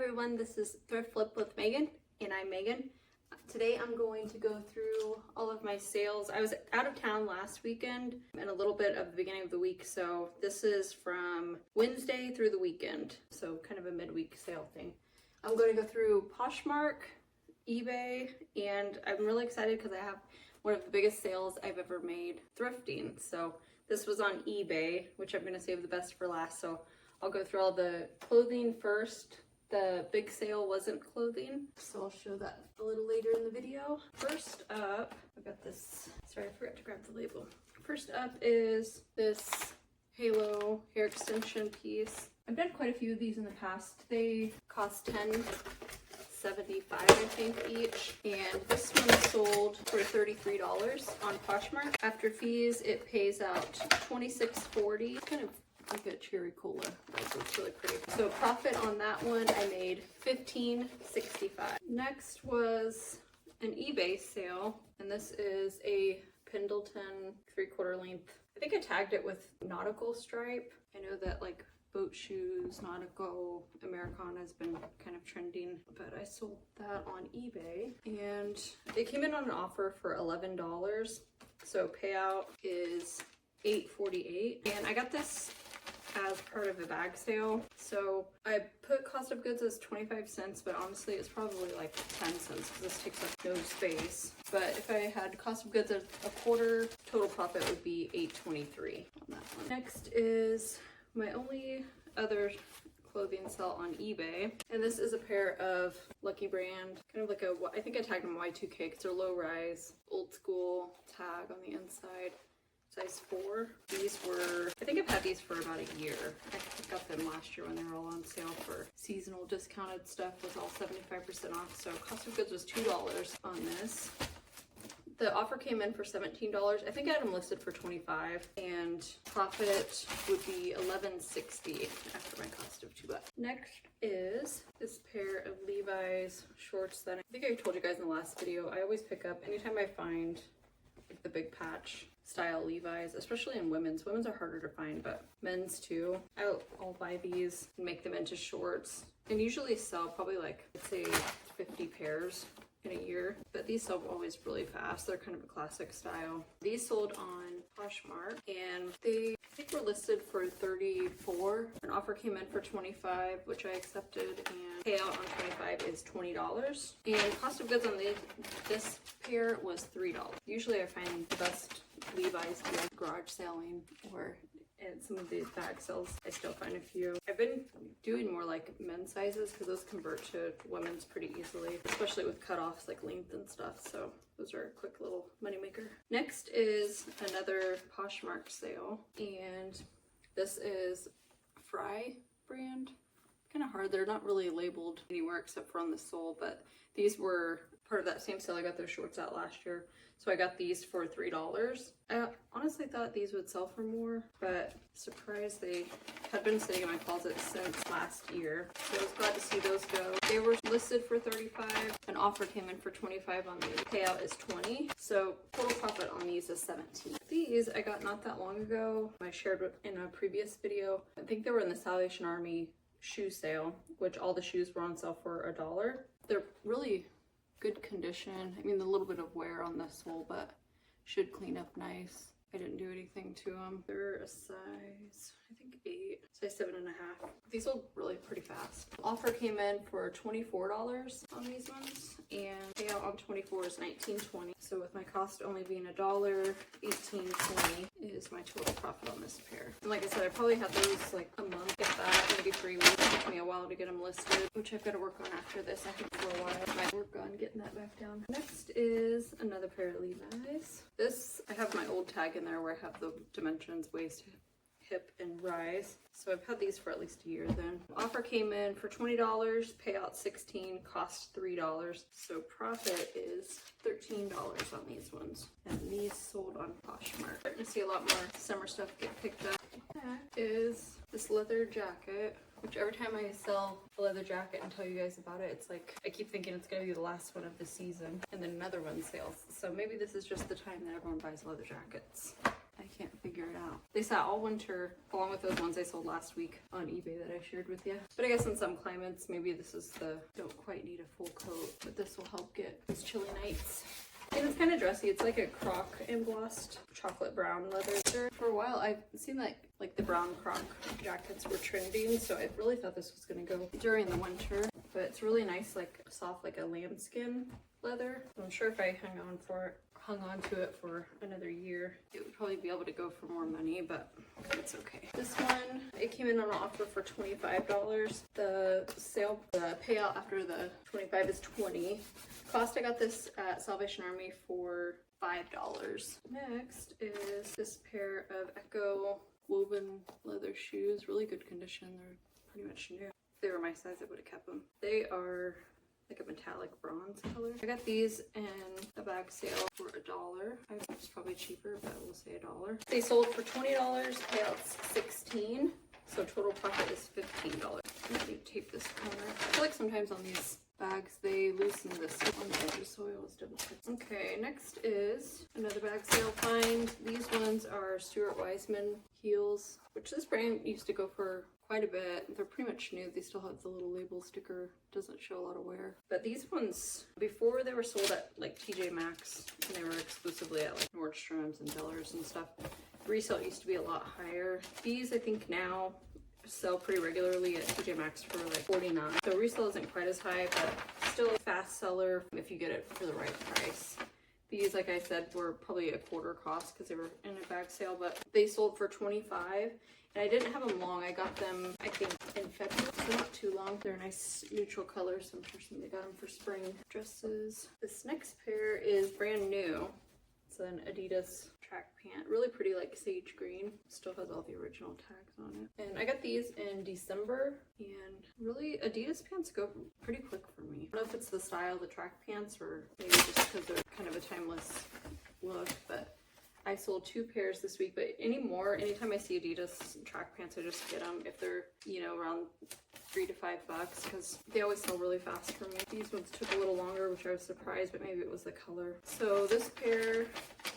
everyone, this is Thrift Flip with Megan, and I'm Megan. Today I'm going to go through all of my sales. I was out of town last weekend and a little bit of the beginning of the week, so this is from Wednesday through the weekend, so kind of a midweek sale thing. I'm going to go through Poshmark, eBay, and I'm really excited because I have one of the biggest sales I've ever made thrifting. So this was on eBay, which I'm going to save the best for last, so I'll go through all the clothing first. The big sale wasn't clothing, so I'll show that a little later in the video. First up, I got this, sorry, I forgot to grab the label. First up is this halo hair extension piece. I've done quite a few of these in the past. They cost $10.75, I think, each. And this one sold for $33 on Poshmark. After fees, it pays out $26.40. Kind of like a cherry cola. It's really pretty. So profit on that one, I made $15.65. Next was an eBay sale, and this is a Pendleton 3/4 length. I think I tagged it with nautical stripe. I know that like boat shoes, nautical, Americana has been kind of trending, but I sold that on eBay, and it came in on an offer for $11. So payout is $8.48, and I got this as part of a bag sale. So I put cost of goods as 25 cents, but honestly it's probably like 10 cents because this takes up no space. But if I had cost of goods as a quarter, total profit would be $8.23 on that one. Next is my only other clothing sale on eBay, and this is a pair of Lucky Brand, kind of like a, I think I tagged them Y2K because they're low rise, old school tag on the inside. Size 4. These were, I think I've had these for about a year. I got them last year when they were all on sale for seasonal discounted stuff. Was all 75% off. So cost of goods was $2 on this. The offer came in for $17. I think I had them listed for $25, and profit would be $11.60 after my cost of $2. Next is this pair of Levi's shorts that I think I told you guys in the last video. I always pick up anytime I find like the big patch style Levi's, especially in women's. Women's are harder to find, but men's too. I'll buy these and make them into shorts, and usually sell probably like, let's say 50 pairs in a year, but these sell always really fast. They're kind of a classic style. These sold on Poshmark, and they, I think, were listed for $34. An offer came in for $25, which I accepted, and payout on $25 is $20. And cost of goods on this pair was $3. Usually I find the best Levi's deals garage selling, or and some of these bag sales I still find a few. I've been doing more like men's sizes because those convert to women's pretty easily, especially with cutoffs like length and stuff, so those are a quick little moneymaker. Next is another Poshmark sale, and this is Fry brand. Kind of hard, they're not really labeled anywhere except for on the sole, but these were part of that same sale. I got those shorts out last year, so I got these for $3. I honestly thought these would sell for more, but surprised they had been sitting in my closet since last year. So I was glad to see those go. They were listed for $35. An offer came in for $25 on these. Payout is $20. So total profit on these is $17. These I got not that long ago. I shared in a previous video. I think they were in the Salvation Army shoe sale, which all the shoes were on sale for $1. They're really good condition. I mean, a little bit of wear on the sole, but should clean up nice. I didn't do anything to them. They're a size, I think 8, size 7.5. These sold really pretty fast. Offer came in for $24 on these ones, and payout on 24 is $19.20. So with my cost only being $1, $18.20 is my total profit on this pair. And like I said, I probably had those like a month, if that, maybe 3 weeks. It took me a while to get them listed, which I've got to work on after this. I think for a while I might work on getting that back down. Next is another pair of Levi's. This, I have my old tag in there where I have the dimensions, waist, hip, and rise. So I've had these for at least a year then. Offer came in for $20, payout $16, cost $3. So profit is $13 on these ones. And these sold on Poshmark. Starting to see a lot more summer stuff get picked up. That is this leather jacket, which every time I sell a leather jacket and tell you guys about it, it's like I keep thinking it's gonna be the last one of the season, and then another one sales. So maybe this is just the time that everyone buys leather jackets. I can't figure it out. They sat all winter along with those ones I sold last week on eBay that I shared with you. But I guess in some climates, maybe this is the don't quite need a full coat, but this will help get these chilly nights. And it's kind of dressy. It's like a croc embossed chocolate brown leather. For a while, I've seen that like the brown croc jackets were trending, so I really thought this was gonna go during the winter. But it's really nice, like soft, like a lambskin leather. I'm sure if I hung on to it for another year, it would probably be able to go for more money, but it's okay. This one, it came in on an offer for $25. The payout after the 25 is 20. Cost, I got this at Salvation Army for $5. Next is this pair of Echo woven leather shoes. Really good condition. They're pretty much new. If they were my size, I would have kept them. They are like a metallic bronze color. I got these in a bag sale for $1. I think it's probably cheaper, but we'll say $1. They sold for $20, payouts $16. So total profit is $15. Let me tape this corner. I feel like sometimes on these bags they loosen this on the edges, so I always double check. Okay, next is another bag sale find. These ones are Stuart Weitzman heels, which this brand used to go for quite a bit. They're pretty much new. They still have the little label sticker. Doesn't show a lot of wear. But these ones, before they were sold at like TJ Maxx, and they were exclusively at like Nordstrom's and Dillard's and stuff, resale used to be a lot higher. These I think now sell pretty regularly at TJ Maxx for like $49. So resale isn't quite as high, but still a fast seller if you get it for the right price. These, like I said, were probably a quarter cost because they were in a bag sale, but they sold for $25. And I didn't have them long. I got them, I think, in February, so not too long. They're a nice neutral color, so I'm sure somebody got them for spring dresses. This next pair is brand new. It's an Adidas track pant. Really pretty, like sage green. Still has all the original tags on it. And I got these in December, and really Adidas pants go pretty quick for me. I don't know if it's the style of the track pants or maybe just because they're kind of a timeless look, but I sold 2 pairs this week. But anytime I see Adidas track pants, I just get them if they're, you know, around $3 to $5 because they always sell really fast for me. These ones took a little longer, which I was surprised, but maybe it was the color. So this pair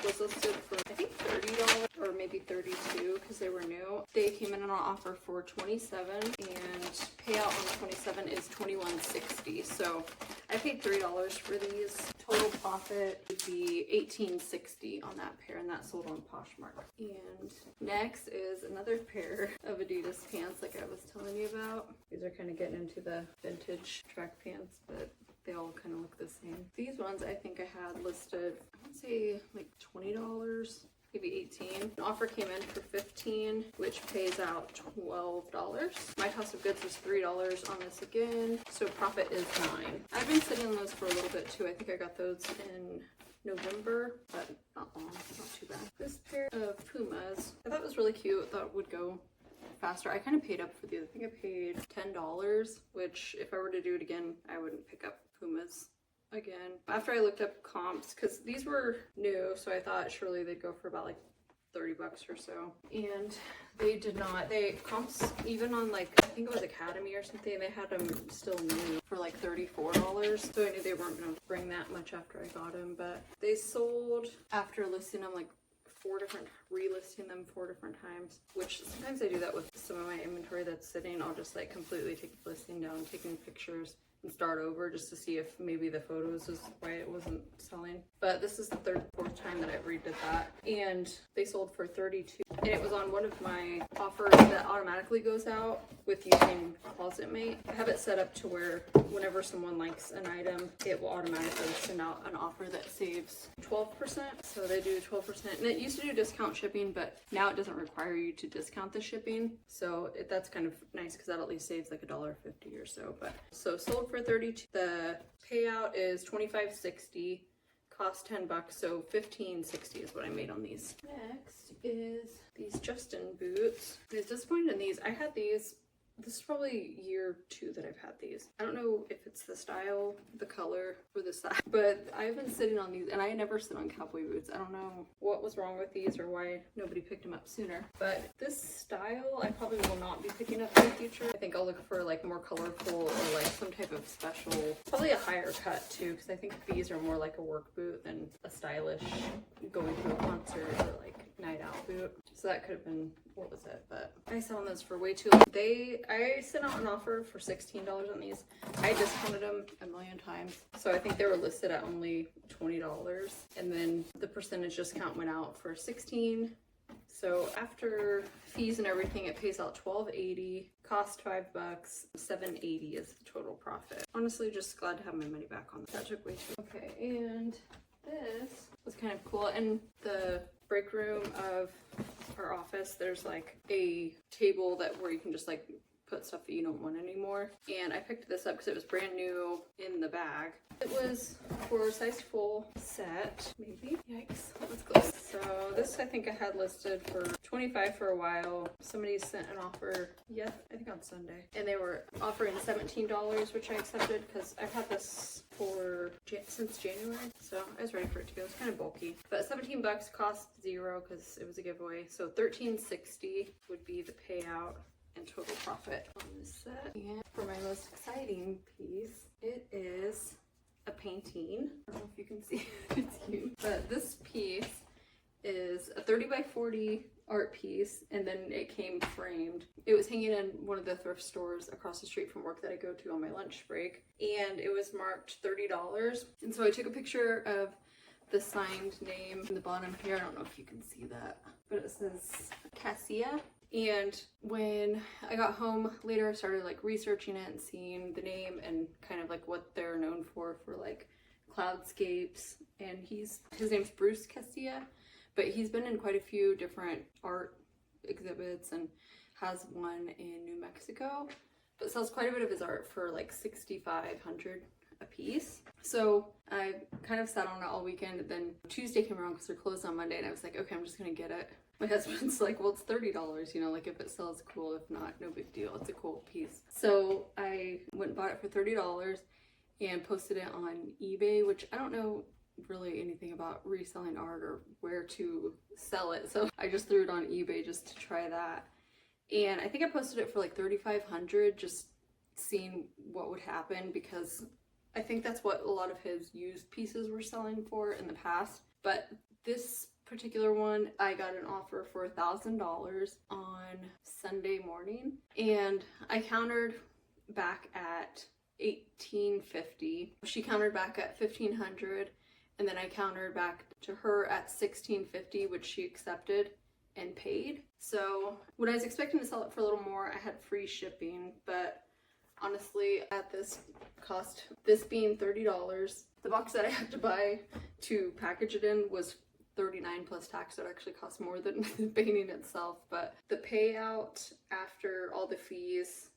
was listed for I think $30 or maybe $32 because they were new. They came in on an offer for $27, and payout on 27 is $21.60. So I paid $3 for these. Total profit would be $18.60 on that pair, and that sold on Poshmark. And next is another pair of Adidas pants like I was telling you about. These are kind of getting into the vintage track pants, but they all kind of look the same. These ones I think I had listed, I would say like $20, maybe $18. An offer came in for $15, which pays out $12. My cost of goods was $3 on this again, so profit is $9. I've been sitting on those for a little bit too. I think I got those in November, but not long, not too bad. This pair of Pumas, I thought was really cute. Thought it would go faster. I kind of paid up for these. I think I paid $10, which if I were to do it again, I wouldn't pick up Pumas again. After I looked up comps, because these were new, so I thought surely they'd go for about like $30 or so, and they did not. They comps even on like I think it was Academy or something, they had them still new for like $34, so I knew they weren't gonna bring that much after I got them. But they sold after listing them like relisting them 4 different times, which sometimes I do that with some of my inventory that's sitting. I'll just like completely take the listing down, taking pictures, and start over just to see if maybe the photos is why it wasn't selling. But this is the 3rd or 4th time that I've redid that, and they sold for $32. And it was on one of my offers that automatically goes out with using ClosetMate. I have it set up to where whenever someone likes an item, it will automatically send out an offer that saves 12%. So they do 12%, and it used to do discount shipping, but now it doesn't require you to discount the shipping. So that's kind of nice because that at least saves like $1.50 or so. But so sold for $32. The payout is $25.60. Cost $10, so $15.60 is what I made on these. Next is these Justin boots. I was disappointed in these. I had these. This is probably year 2 that I've had these. I don't know if it's the style, the color, or the size, but I've been sitting on these, and I never sit on cowboy boots. I don't know what was wrong with these or why nobody picked them up sooner. But this style, I probably will not be picking up in the future. I think I'll look for like more colorful or like some type of special, probably a higher cut too, because I think these are more like a work boot than a stylish going to a concert or like night out boot. So that could have been, what was it? But I saw those for way too long. I sent out an offer for $16 on these. I discounted them a million times. So I think they were listed at only $20. And then the percentage discount went out for $16. So after fees and everything, it pays out $12.80, cost $5, $7.80 is the total profit. Honestly, just glad to have my money back on that. That took way too long. Okay, and this was kind of cool. In the break room of our office, there's like a table where you can just like put stuff that you don't want anymore. And I picked this up because it was brand new in the bag. It was for a size full set, maybe. Yikes, let's go. So this I think I had listed for $25 for a while. Somebody sent an offer, yeah, I think on Sunday. And they were offering $17, which I accepted because I've had this since January. So I was ready for it to go. It's kind of bulky. But $17 cost $0 because it was a giveaway. So $13.60 would be the payout and total profit on this set. And for my most exciting piece, it is a painting. I don't know if you can see it's huge, but this piece is a 30 by 40 art piece, and then it came framed. It was hanging in one of the thrift stores across the street from work that I go to on my lunch break, and it was marked $30. And so I took a picture of the signed name in the bottom here. I don't know if you can see that, but it says Cassia. And when I got home later, I started like researching it and seeing the name and kind of like what they're known for like cloudscapes. And his name's Bruce Cassia, but he's been in quite a few different art exhibits and has one in New Mexico, but sells quite a bit of his art for like $6,500 a piece. So I kind of sat on it all weekend, and then Tuesday came around because they're closed on Monday, and I was like, okay, I'm just gonna get it. My husband's like, well, it's $30, you know, like if it sells, cool. If not, no big deal. It's a cool piece. So I went and bought it for $30 and posted it on eBay, which I don't know really anything about reselling art or where to sell it. So I just threw it on eBay just to try that. And I think I posted it for like $3,500, just seeing what would happen, because I think that's what a lot of his used pieces were selling for in the past. But this particular one, I got an offer for $1,000 on Sunday morning, and I countered back at $1,850. She countered back at $1,500, and then I countered back to her at $1,650, which she accepted and paid. So when I was expecting to sell it for a little more, I had free shipping, but honestly, at this cost, this being $30, the box that I had to buy to package it in was $39 plus tax. So it actually cost more than the painting itself. But the payout after all the fees,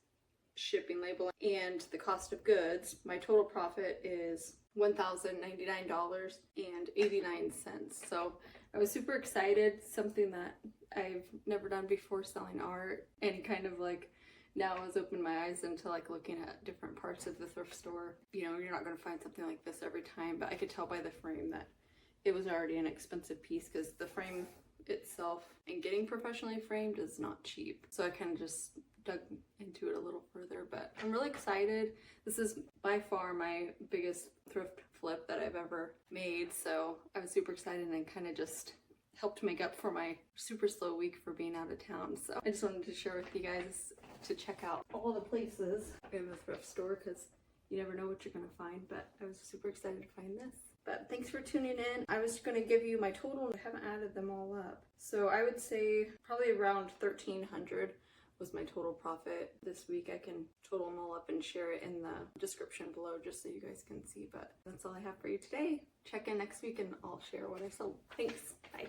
shipping, label, and the cost of goods, my total profit is $1,099.89. So I was super excited, something that I've never done before, selling art, and kind of like now has opened my eyes into like looking at different parts of the thrift store. You know, you're not going to find something like this every time, but I could tell by the frame that it was already an expensive piece, because the frame itself and getting professionally framed is not cheap. So I kind of just dug into it a little further, but I'm really excited. This is by far my biggest thrift flip that I've ever made, so I was super excited, and kind of just helped make up for my super slow week for being out of town. So I just wanted to share with you guys to check out all the places in the thrift store, because you never know what you're gonna find, but I was super excited to find this. But thanks for tuning in. I was gonna give you my total. I haven't added them all up. So I would say probably around $1,300 was my total profit this week. I can total them all up and share it in the description below just so you guys can see. But that's all I have for you today. Check in next week and I'll share what I sold. Thanks. Bye.